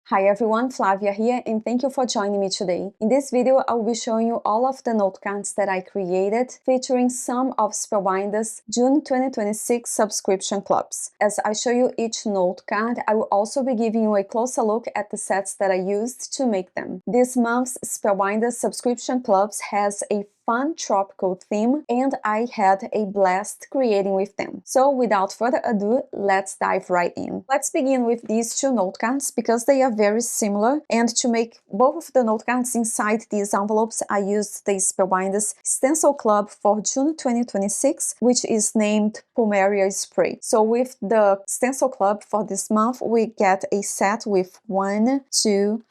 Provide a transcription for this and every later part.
Hi everyone, Flavia here, and thank you for joining me today. In this video, I will be showing you all of the note cards that I created, featuring some of Spellbinder's June 2026 subscription clubs. As I show you each note card, I will also be giving you a closer look at the sets that I used to make them. This month's Spellbinder subscription clubs has a fun tropical theme, and I had a blast creating with them. So without further ado, let's dive right in. Let's begin with these two note cards because they are very similar, and to make both of the note cards inside these envelopes, I used the Spellbinder's Stencil Club for June 2026, which is named Plumeria Spray. So with the Stencil Club for this month, we get a set with 1, 2,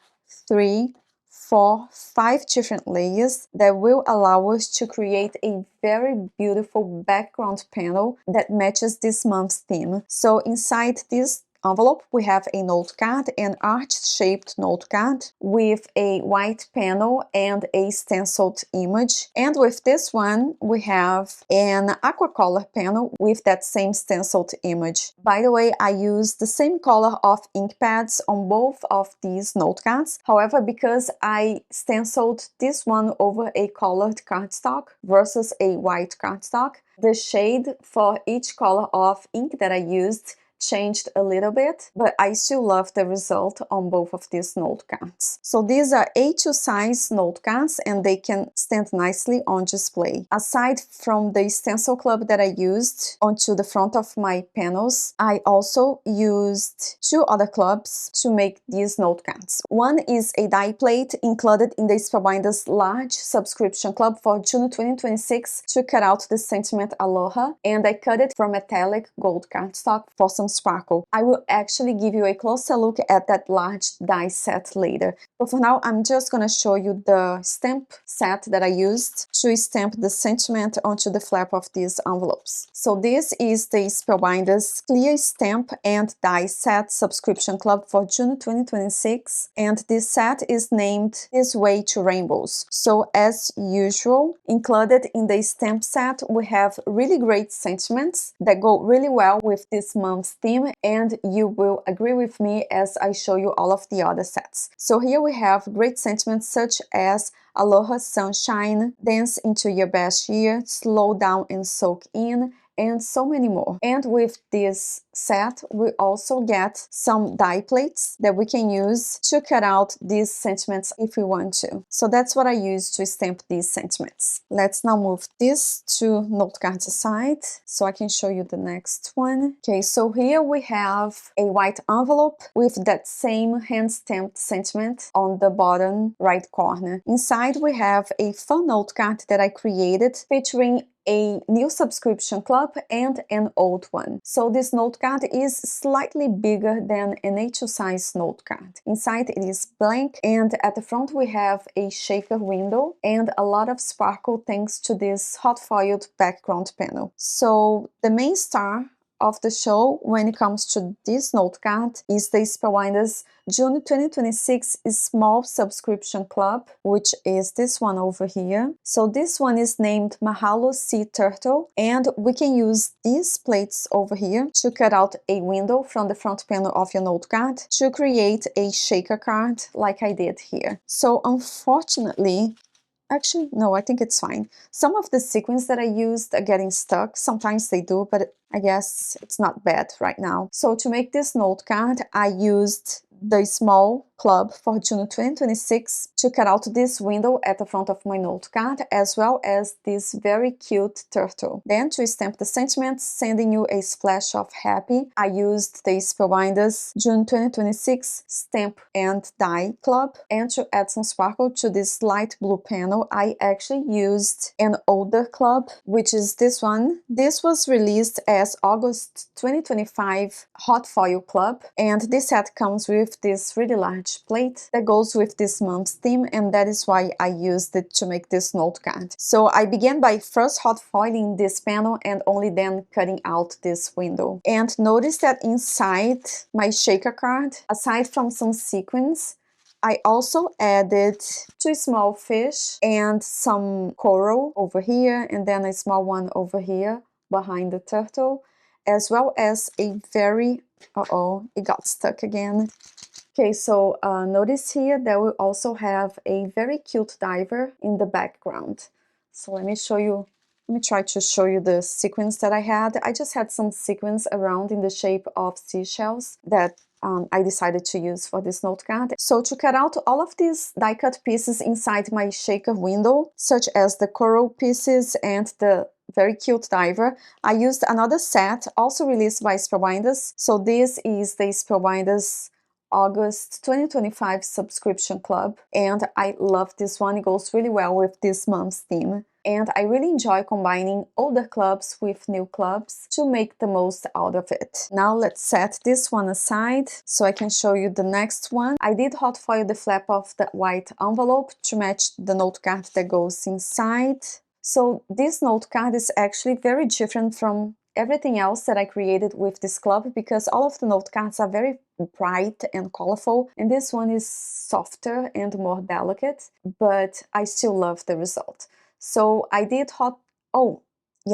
3, 4, 5 different layers that will allow us to create a very beautiful background panel that matches this month's theme. So inside this envelope, we have a note card, an arch-shaped note card with a white panel and a stenciled image. And with this one, we have an aquacolor panel with that same stenciled image. By the way, I used the same color of ink pads on both of these note cards. However, because I stenciled this one over a colored cardstock versus a white cardstock, the shade for each color of ink that I used changed a little bit, but I still love the result on both of these note cards. So these are A2 size note cards and they can stand nicely on display. Aside from the stencil club that I used onto the front of my panels, I also used two other clubs to make these note cards. One is a die plate included in the Spellbinder's large subscription club for June 2026 to cut out the sentiment Aloha, and I cut it from metallic gold cardstock for some sparkle. I will actually give you a closer look at that large die set later. But for now, I'm just gonna show you the stamp set that I used to stamp the sentiment onto the flap of these envelopes. So this is the Spellbinder's Clear Stamp and Die Set subscription club for June 2026, and this set is named This Way to Rainbows. So as usual, included in the stamp set, we have really great sentiments that go really well with this month's theme, and you will agree with me as I show you all of the other sets. So here we have great sentiments such as Aloha Sunshine, Dance into Your Best Year, Slow Down and Soak In, and so many more. And with this set, we also get some die plates that we can use to cut out these sentiments if we want to. So that's what I use to stamp these sentiments. Let's now move these two note cards aside so I can show you the next one. Okay, so here we have a white envelope with that same hand-stamped sentiment on the bottom right corner. Inside we have a fun note card that I created featuring a new subscription club and an old one. So this note card is slightly bigger than an A2 size note card. Inside it is blank, and at the front we have a shaker window and a lot of sparkle thanks to this hot foiled background panel. So the main star of the show when it comes to this note card is the Spellbinder's June 2026 Small Subscription Club, which is this one over here. So this one is named Mahalo Sea Turtle, and we can use these plates over here to cut out a window from the front panel of your note card to create a shaker card like I did here. So unfortunately, actually, no, I think it's fine. Some of the sequins that I used are getting stuck. Sometimes they do, but I guess it's not bad right now. So to make this note card, I used the small club for June 2026 to cut out this window at the front of my note card, as well as this very cute turtle. Then to stamp the sentiments, sending you a splash of happy, I used the Spellbinder's June 2026 Stamp and Die Club. And to add some sparkle to this light blue panel, I actually used an older club, which is this one. This was released as August 2025 Hot Foil Club, and this set comes with this really large plate that goes with this month's theme, and that is why I used it to make this note card. So I began by first hot foiling this panel and only then cutting out this window. And notice that inside my shaker card, aside from some sequins, I also added two small fish and some coral over here, and then a small one over here behind the turtle, as well as a very, it got stuck again, Okay, so notice here that we also have a very cute diver in the background. So let me try to show you the sequins that I had. I just had some sequins around in the shape of seashells that I decided to use for this note card. So to cut out all of these die cut pieces inside my shaker window, such as the coral pieces and the very cute diver, I used another set also released by Spellbinders. So this is the Spellbinders August 2025 subscription club, and I love this one. It goes really well with this month's theme. And I really enjoy combining older clubs with new clubs to make the most out of it. Now let's set this one aside so I can show you the next one. I did hot foil the flap of the white envelope to match the note card that goes inside. So this note card is actually very different from everything else that I created with this club, because all of the note cards are very bright and colorful, and this one is softer and more delicate, but I still love the result. So I did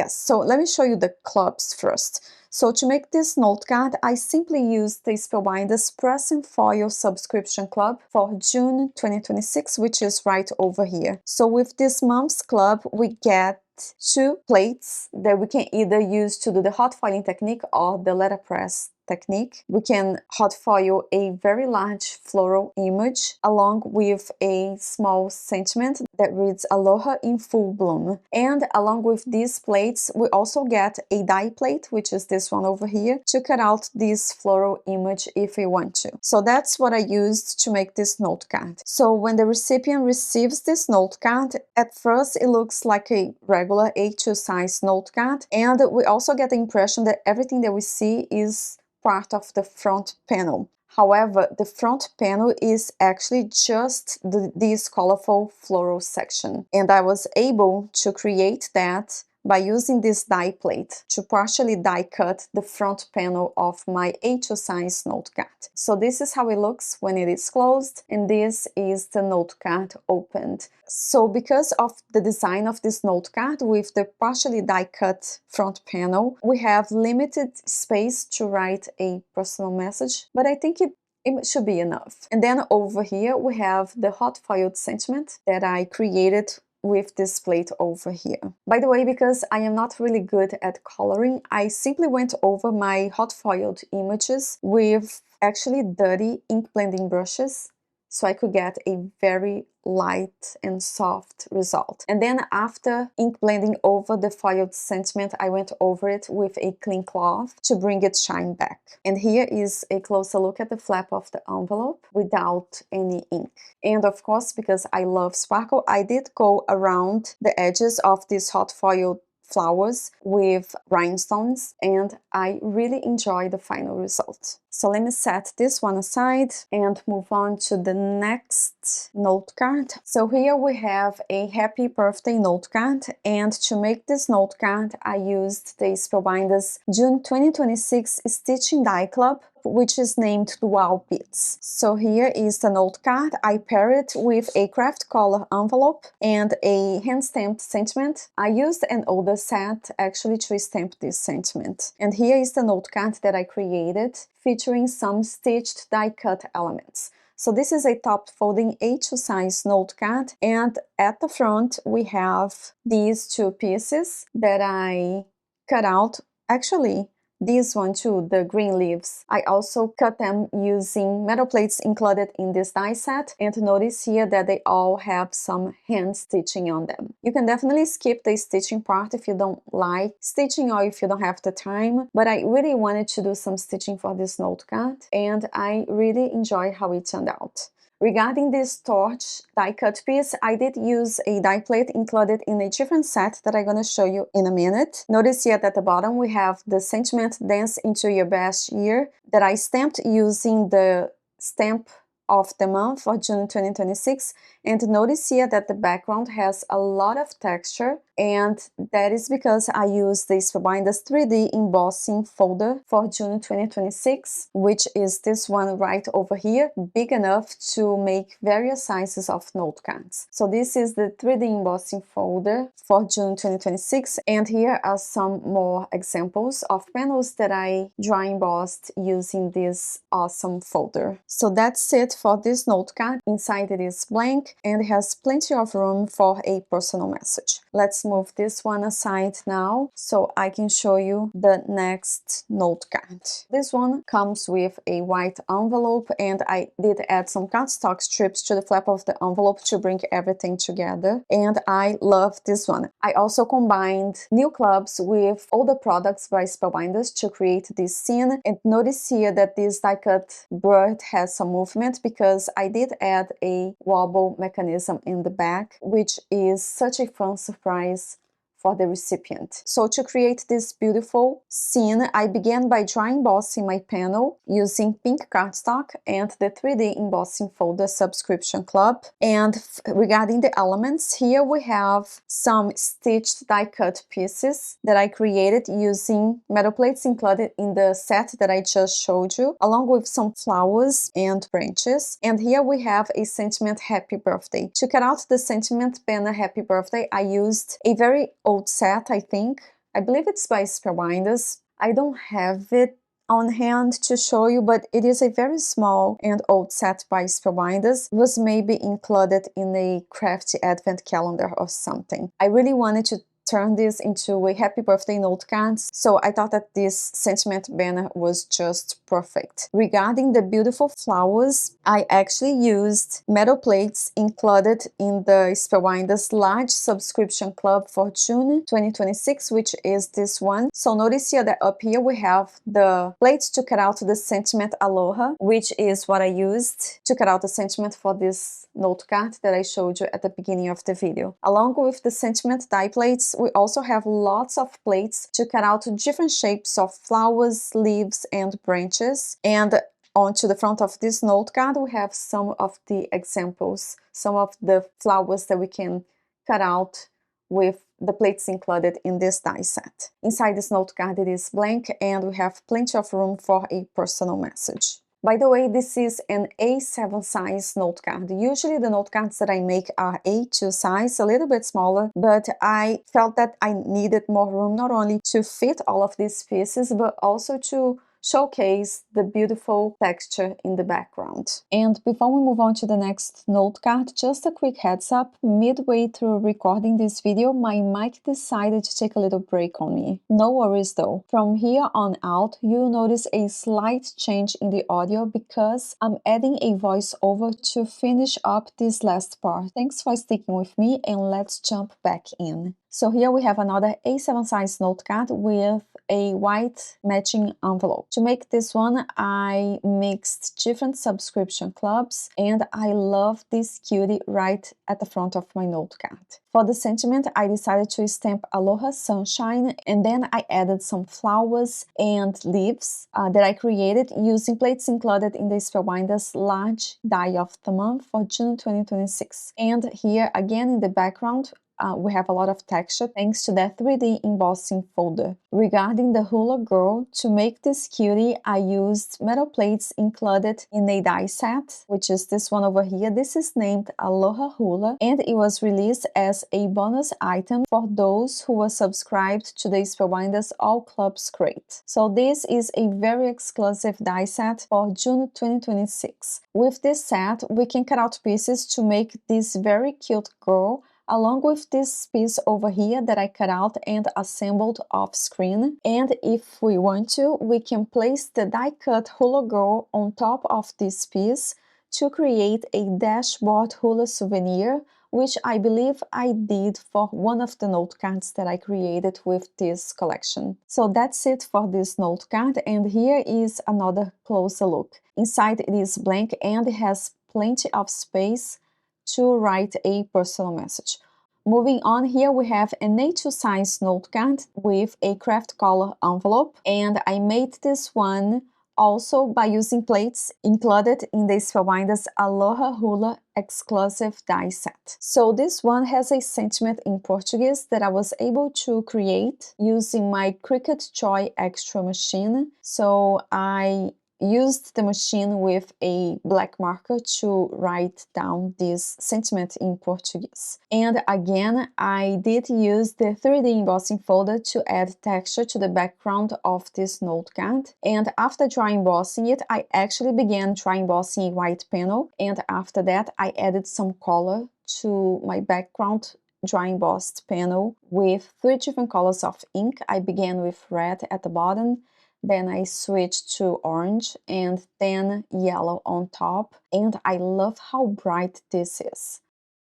so let me show you the clubs first. So to make this note card, I simply used the Spellbinders Press and Foil subscription club for June 2026, which is right over here. So with this month's club, we get 2 plates that we can either use to do the hot foiling technique or the letterpress technique. We can hot foil a very large floral image along with a small sentiment that reads Aloha in full bloom. And along with these plates, we also get a die plate, which is this one over here, to cut out this floral image if we want to. So that's what I used to make this note card. So when the recipient receives this note card, at first it looks like a regular A2 size note card, and we also get the impression that everything that we see is part of the front panel. However, the front panel is actually just this colorful floral section, and I was able to create that by using this die plate to partially die cut the front panel of my A2 size note card. So this is how it looks when it is closed, and this is the note card opened. So because of the design of this note card with the partially die cut front panel, we have limited space to write a personal message, but I think it should be enough. And then over here we have the hot foiled sentiment that I created with this plate over here. By the way, because I am not really good at coloring, I simply went over my hot foiled images with actually dirty ink blending brushes so I could get a very light and soft result. And then after ink blending over the foiled sentiment, I went over it with a clean cloth to bring its shine back. And here is a closer look at the flap of the envelope without any ink. And of course, because I love sparkle, I did go around the edges of these hot foiled flowers with rhinestones, and I really enjoy the final result. So let me set this one aside and move on to the next note card. So here we have a happy birthday note card, and to make this note card I used the Spellbinders June 2026 Stitching Die Club, which is named Dual Bits. So here is the note card. I pair it with a craft color envelope and a hand-stamped sentiment. I used an older set actually to stamp this sentiment. And here is the note card that I created, featuring some stitched die-cut elements. So this is a top folding A2 size note card, and at the front we have these 2 pieces that I cut out. Actually, this one too, the green leaves, I also cut them using metal plates included in this die set, and notice here that they all have some hand stitching on them. You can definitely skip the stitching part if you don't like stitching or if you don't have the time, but I really wanted to do some stitching for this note card, and I really enjoy how it turned out. Regarding this torch die cut piece, I did use a die plate included in a different set that I'm gonna show you in a minute. Notice here at the bottom we have the sentiment Dance into Your Best Year that I stamped using the stamp of the month for June 2026, and notice here that the background has a lot of texture, and that is because I used the Spellbinders 3D embossing folder for June 2026, which is this one right over here, big enough to make various sizes of note cards. So this is the 3D embossing folder for June 2026, and here are some more examples of panels that I dry embossed using this awesome folder. So that's it for this note card. Inside it is blank and has plenty of room for a personal message. Let's move this one aside now so I can show you the next note card. This one comes with a white envelope, and I did add some cardstock strips to the flap of the envelope to bring everything together, and I love this one. I also combined new clubs with older products by Spellbinders to create this scene, and notice here that this die cut bird has some movement because I did add a wobble mechanism in the back, which is such a fun surprise for the recipient. So to create this beautiful scene, I began by dry embossing my panel using pink cardstock and the 3D embossing folder Subscription Club. And regarding the elements, here we have some stitched die cut pieces that I created using metal plates included in the set that I just showed you, along with some flowers and branches. And here we have a sentiment happy birthday. To cut out the sentiment banner happy birthday, I used a very old set, I believe it's by Spellbinders. I don't have it on hand to show you, but it is a very small and old set by Spellbinders. It was maybe included in a crafty advent calendar or something. I really wanted to turn this into a happy birthday note card, so I thought that this sentiment banner was just perfect. Regarding the beautiful flowers, I actually used metal plates included in the Spellbinders large subscription club for June 2026, which is this one. So notice here that up here we have the plates to cut out the sentiment aloha, which is what I used to cut out the sentiment for this note card that I showed you at the beginning of the video. Along with the sentiment die plates, we also have lots of plates to cut out different shapes of flowers, leaves, and branches. And onto the front of this note card, we have some of the examples, some of the flowers that we can cut out with the plates included in this die set. Inside this note card, it is blank, and we have plenty of room for a personal message. By the way, this is an A7 size note card. Usually the note cards that I make are A2 size, a little bit smaller, but I felt that I needed more room not only to fit all of these pieces, but also to showcase the beautiful texture in the background. And before we move on to the next note card, just a quick heads up, midway through recording this video, my mic decided to take a little break on me. No worries though. From here on out, you'll notice a slight change in the audio because I'm adding a voiceover to finish up this last part. Thanks for sticking with me, and let's jump back in. So here we have another A7 size note card with a white matching envelope. To make this one, I mixed different subscription clubs, and I love this cutie right at the front of my note card. For the sentiment, I decided to stamp Aloha Sunshine, and then I added some flowers and leaves that I created using plates included in the Spellbinders large die of the month for June 2026. And here again in the background, we have a lot of texture thanks to that 3D embossing folder. Regarding the hula girl, to make this cutie, I used metal plates included in a die set, which is this one over here. This is named Aloha Hula, and it was released as a bonus item for those who were subscribed to the Spellbinders All Clubs crate. So this is a very exclusive die set for June 2026. With this set, we can cut out pieces to make this very cute girl, along with this piece over here that I cut out and assembled off screen. And if we want to, we can place the die cut hula girl on top of this piece to create a dashboard hula souvenir, which I believe I did for one of the note cards that I created with this collection. So that's it for this note card, and here is another closer look. Inside it is blank and it has plenty of space to write a personal message. Moving on, here we have an A2 size note card with a craft color envelope, and I made this one also by using plates included in the Spellbinders Aloha Hula exclusive die set. So this one has a sentiment in Portuguese that I was able to create using my Cricut Joy Extra machine. So I used the machine with a black marker to write down this sentiment in Portuguese. And again, I did use the 3D embossing folder to add texture to the background of this note card. And after dry embossing it, I actually began dry embossing a white panel, and after that I added some color to my background dry embossed panel with 3 different colors of ink. I began with red at the bottom, then I switched to orange, and then yellow on top, and I love how bright this is.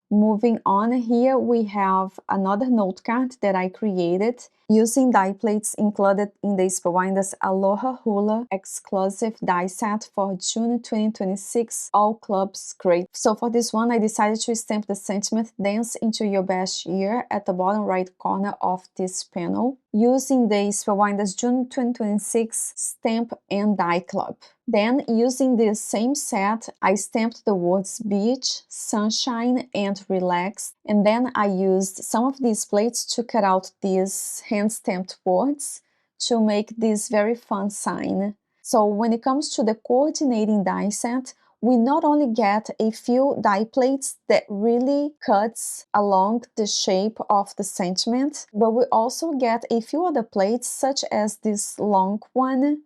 Moving on, here we have another note card that I created using die plates included in the Spellbinders Aloha Hula exclusive die set for June 2026 All Clubs Great. So for this one, I decided to stamp the sentiment "Dance into Your Best Year" at the bottom right corner of this panel using the Spellbinders June 2026 Stamp and Die Club. Then, using this same set, I stamped the words beach, sunshine, and relax, and then I used some of these plates to cut out these hand-stamped words to make this very fun sign. So when it comes to the coordinating die set, we not only get a few die plates that really cuts along the shape of the sentiment, but we also get a few other plates such as this long one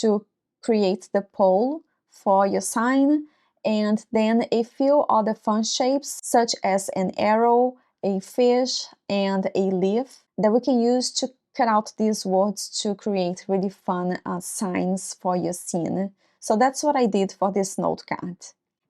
to create the pole for your sign, and then a few other fun shapes such as an arrow, a fish, and a leaf that we can use to cut out these words to create really fun signs for your scene. So that's what I did for this note card.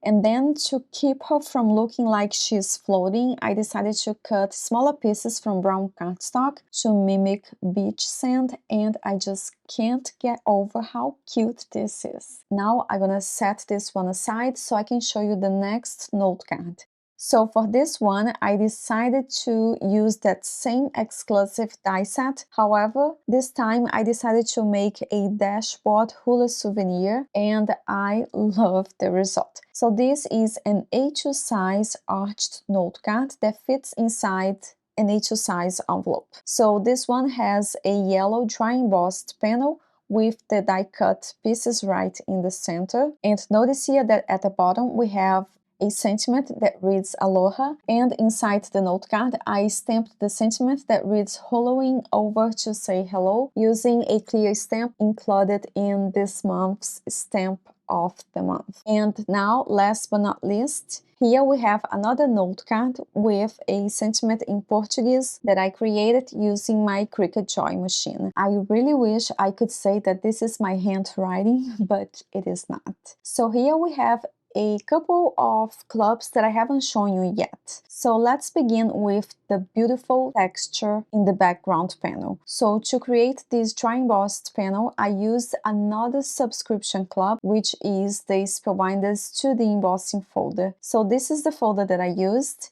And then to keep her from looking like she's floating, I decided to cut smaller pieces from brown cardstock to mimic beach sand, and I just can't get over how cute this is. Now I'm gonna set this one aside so I can show you the next note card. So for this one, I decided to use that same exclusive die set. However, this time I decided to make a dashboard hula souvenir, and I love the result. So this is an A2 size arched note card that fits inside an A2 size envelope. So this one has a yellow dry embossed panel with the die cut pieces right in the center. And notice here that at the bottom we have a sentiment that reads Aloha, and inside the note card I stamped the sentiment that reads "Hollowing over to say hello" using a clear stamp included in this month's stamp of the month. And now, last but not least, here we have another note card with a sentiment in Portuguese that I created using my Cricut Joy machine. I really wish I could say that this is my handwriting, but it is not. So here we have a couple of clubs that I haven't shown you yet. So let's begin with the beautiful texture in the background panel. So to create this dry embossed panel, I used another subscription club, which is the Spellbinders 2D embossing folder. So this is the folder that I used,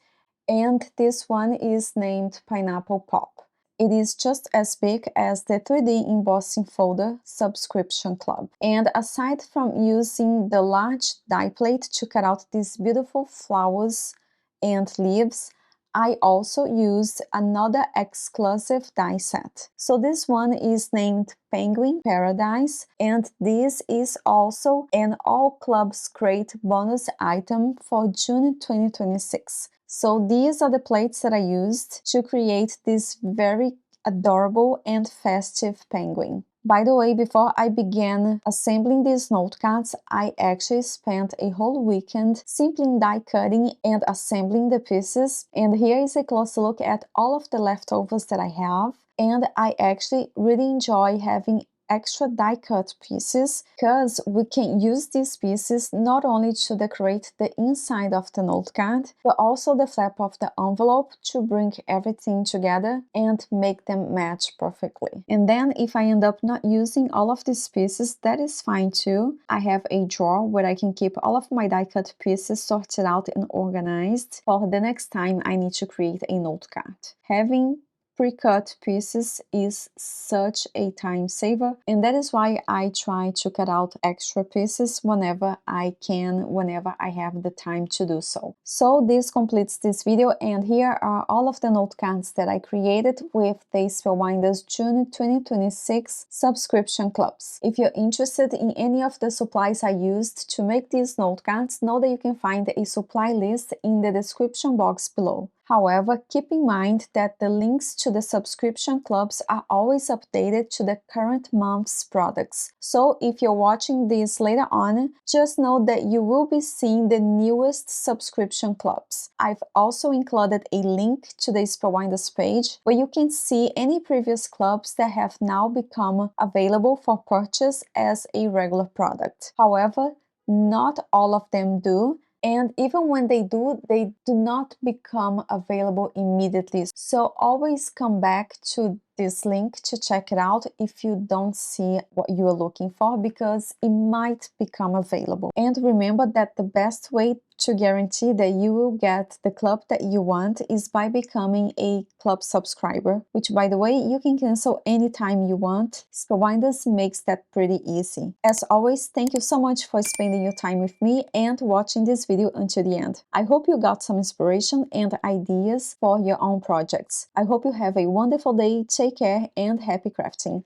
and this one is named Pineapple Pop. It is just as big as the 3D embossing folder subscription club. And aside from using the large die plate to cut out these beautiful flowers and leaves, I also used another exclusive die set. So this one is named Penguin Paradise, and this is also an All Clubs Great bonus item for June 2026. So these are the plates that I used to create this very adorable and festive penguin. By the way, before I began assembling these note cards, I actually spent a whole weekend simply die cutting and assembling the pieces. And here is a closer look at all of the leftovers that I have. And I actually really enjoy having extra die cut pieces because we can use these pieces not only to decorate the inside of the note card, but also the flap of the envelope to bring everything together and make them match perfectly. And then if I end up not using all of these pieces, that is fine too. I have a drawer where I can keep all of my die cut pieces sorted out and organized for the next time I need to create a note card. Having pre-cut pieces is such a time saver, and that is why I try to cut out extra pieces whenever I can, whenever I have the time to do so. So this completes this video, and here are all of the note cards that I created with the Spellbinders June 2026 subscription clubs. If you're interested in any of the supplies I used to make these note cards, know that you can find a supply list in the description box below. However, keep in mind that the links to the subscription clubs are always updated to the current month's products. So if you're watching this later on, just know that you will be seeing the newest subscription clubs. I've also included a link to the Spellbinders page where you can see any previous clubs that have now become available for purchase as a regular product. However, not all of them do. And even when they do not become available immediately. So always come back to this link to check it out if you don't see what you are looking for, because it might become available. And remember that the best way to guarantee that you will get the club that you want is by becoming a club subscriber, which, by the way, you can cancel anytime you want. Spellbinders makes that pretty easy. As always, thank you so much for spending your time with me and watching this video until the end. I hope you got some inspiration and ideas for your own projects. I hope you have a wonderful day. Take care and happy crafting!